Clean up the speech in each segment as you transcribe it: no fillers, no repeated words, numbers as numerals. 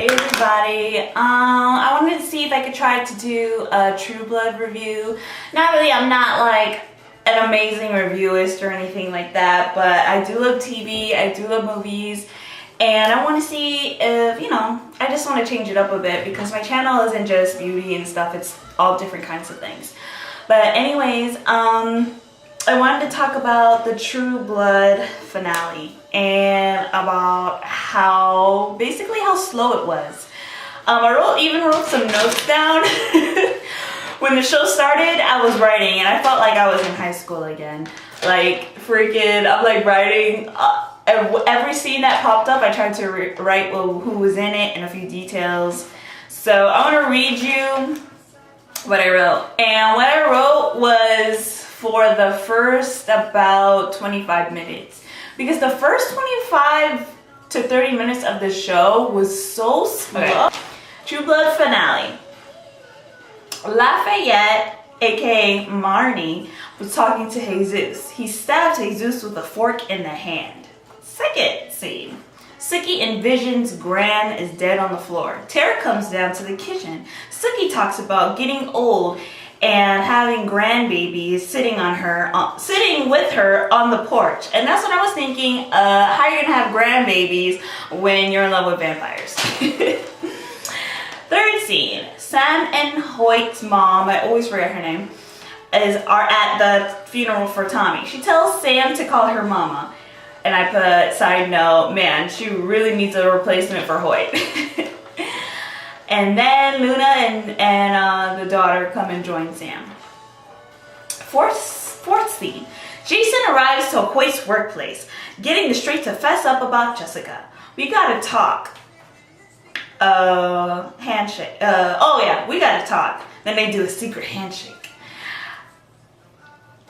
Hey everybody, I wanted to see if I could try to do a True Blood review. Not really, I'm not like an amazing reviewist or anything like that, but I do love TV, I do love movies, and I want to see if, I just want to change it up a bit because my channel isn't just beauty and stuff, it's all different kinds of things. But anyways, I wanted to talk about the True Blood finale and about basically how slow it was. I even wrote some notes down. When the show started, I was writing and I felt like I was in high school again. Like freaking, I'm like writing every scene that popped up. I tried to write who was in it and a few details. So I want to read you what I wrote. And what I wrote was for the first about 25 minutes. Because the first 25 to 30 minutes of the show was so slow. Okay. True Blood finale. Lafayette, aka Marnie, was talking to Jesus. He stabbed Jesus with a fork in the hand. Second scene. Sookie envisions Gran is dead on the floor. Tara comes down to the kitchen. Sookie talks about getting old and having grandbabies sitting with her on the porch. And that's what I was thinking, how are you gonna have grandbabies when you're in love with vampires? Third scene, Sam and Hoyt's mom, I always forget her name, are at the funeral for Tommy. She tells Sam to call her mama. And I put, side note, man, she really needs a replacement for Hoyt. And then Luna and the daughter come and join Sam. Fourth scene. Jason arrives to Hoyt's workplace, getting the straight to fess up about Jessica. We gotta talk. Handshake. Oh yeah, we gotta talk. Then they do a secret handshake.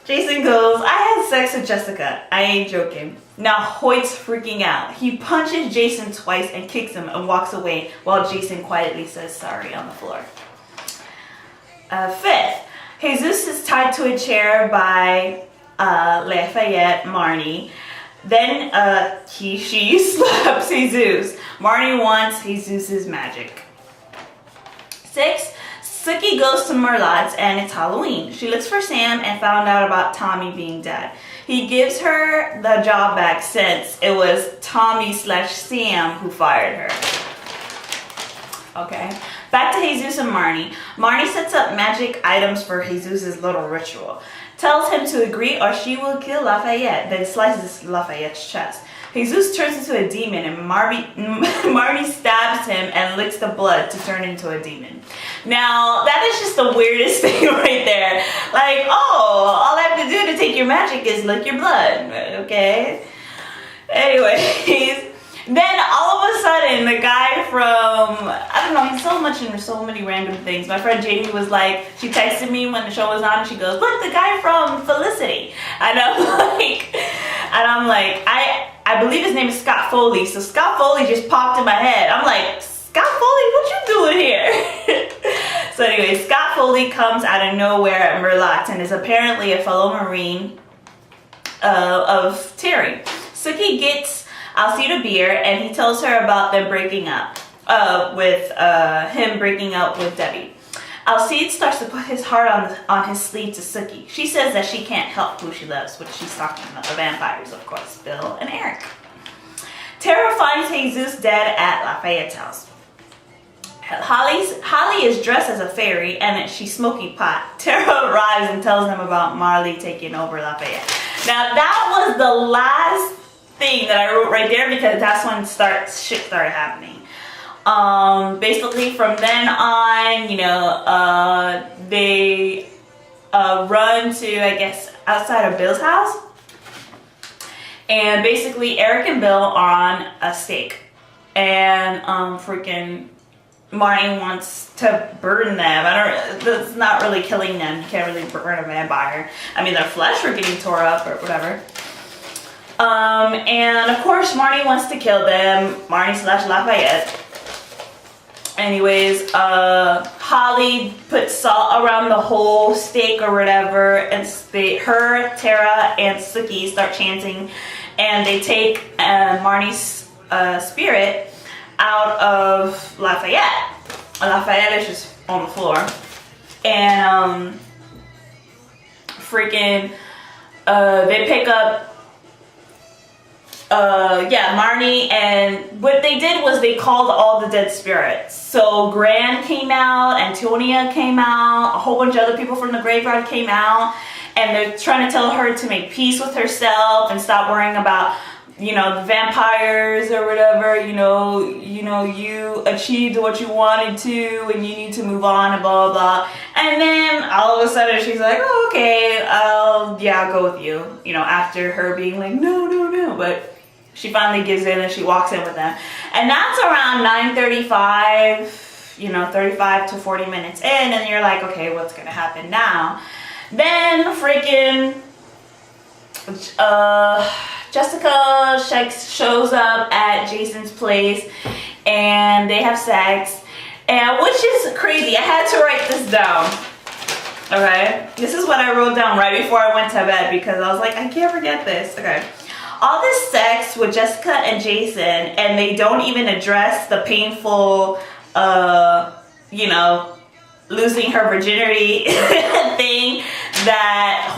Jason goes, I had sex with Jessica. I ain't joking. Now Hoyt's freaking out. He punches Jason twice and kicks him and walks away while Jason quietly says sorry on the floor. Fifth, Jesus is tied to a chair by Lafayette, Marnie. Then she slaps Jesus. Marnie wants Jesus' magic. Sixth, Sookie goes to Merlot's and it's Halloween. She looks for Sam and found out about Tommy being dead. He gives her the job back since it was Tommy/Sam who fired her. Okay, back to Jesus and Marnie. Marnie sets up magic items for Jesus' little ritual. Tells him to agree or she will kill Lafayette, then slices Lafayette's chest. Jesus turns into a demon and Marnie stabs him and licks the blood to turn into a demon. Now, that is just the weirdest thing right there. Like, oh, all I have to do to take your magic is lick your blood, okay? Anyways, then all of a sudden, the guy from, I don't know, he's so much into so many random things. My friend Jamie was like, she texted me when the show was on and she goes, look, the guy from Felicity. And I'm like, I believe his name is Scott Foley. So Scott Foley just popped in my head. I'm like, Scott Foley, what you doing here? So anyway, Scott Foley comes out of nowhere at Merlot's and is apparently a fellow Marine of Terry. Sookie gets Alcide beer and he tells her about them breaking up, him breaking up with Debbie. Alcide starts to put his heart on his sleeve to Sookie. She says that she can't help who she loves, which she's talking about the vampires, of course, Bill and Eric. Tara finds Jesus dead at Lafayette's house. Holly is dressed as a fairy and she's smoking pot. Tara arrives and tells them about Marley taking over Lafayette. Now that was the last thing that I wrote right there because that's when shit started happening. Basically from then on, they run to, I guess, outside of Bill's house. And basically Eric and Bill are on a stake. And freaking Marnie wants to burn them. That's not really killing them. You can't really burn a vampire. I mean, their flesh are getting tore up or whatever. And of course Marnie wants to kill them. Marnie/Lafayette. Anyways, Holly puts salt around the whole stake or whatever, and Tara, and Sookie start chanting, and they take Marnie's spirit out of Lafayette. Lafayette is just on the floor. And freaking they pick up Marnie, and what they did was they called all the dead spirits. So Gran came out, Antonia came out, a whole bunch of other people from the graveyard came out, and they're trying to tell her to make peace with herself and stop worrying about, you know, the vampires or whatever. You know, you achieved what you wanted to, and you need to move on, and blah blah blah. And then all of a sudden she's like, oh, okay, I'll go with you. You know, after her being like, no, but she finally gives in and she walks in with them. And that's around 9:35, you know, 35 to 40 minutes in, and you're like, okay, what's gonna happen now? Then freaking Jessica shows up at Jason's place, and they have sex, and which is crazy. I had to write this down. Okay, this is what I wrote down right before I went to bed, because I was like, I can't forget this. Okay, all this sex with Jessica and Jason, and they don't even address the painful, you know, losing her virginity thing that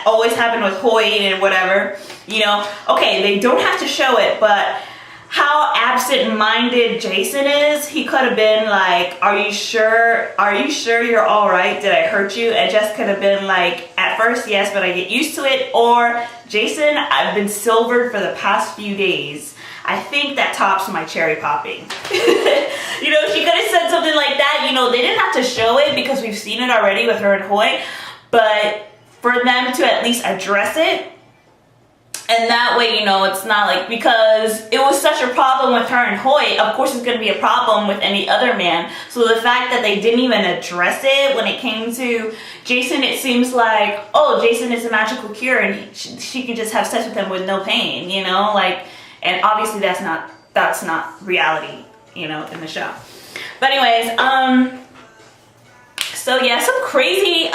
always happened with Hoyt and whatever. You know, okay, they don't have to show it, but how absent-minded Jason is. He could have been like, are you sure you're all right? Did I hurt you? And Jess could have been like, at first, yes, but I get used to it. Or, Jason, I've been silvered for the past few days. I think that tops my cherry popping. You know, she could have said something like that. You know, they didn't have to show it because we've seen it already with her and Hoyt. But for them to at least address it, and that way, you know, it's not like, because it was such a problem with her and Hoyt, of course it's going to be a problem with any other man. So the fact that they didn't even address it when it came to Jason, it seems like, oh, Jason is a magical cure and she can just have sex with him with no pain, you know, like, and obviously that's not reality, you know, in the show. But anyways, so yeah, some crazy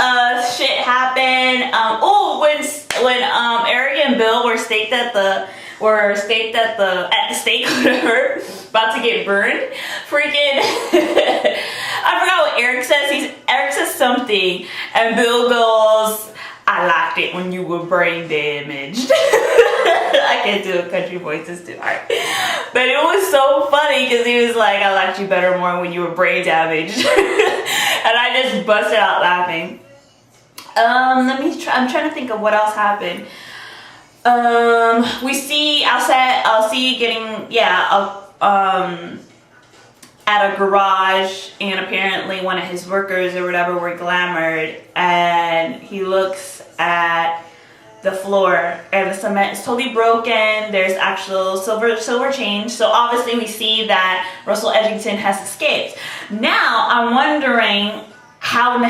shit happened. When Eric and Bill were staked at the stake, whatever, about to get burned. Freaking, I forgot what Eric says. Eric says something, and Bill goes, "I liked it when you were brain damaged." I can't do a country voice, it's too hard. But it was so funny because he was like, "I liked you better more when you were brain damaged." And I just busted out laughing. I'm trying to think of what else happened. We see Alcee getting, at a garage, and apparently one of his workers or whatever were glamored, and he looks at the floor and the cement is totally broken. There's actual silver change. So obviously we see that Russell Edgington has escaped. Now I'm wondering how in the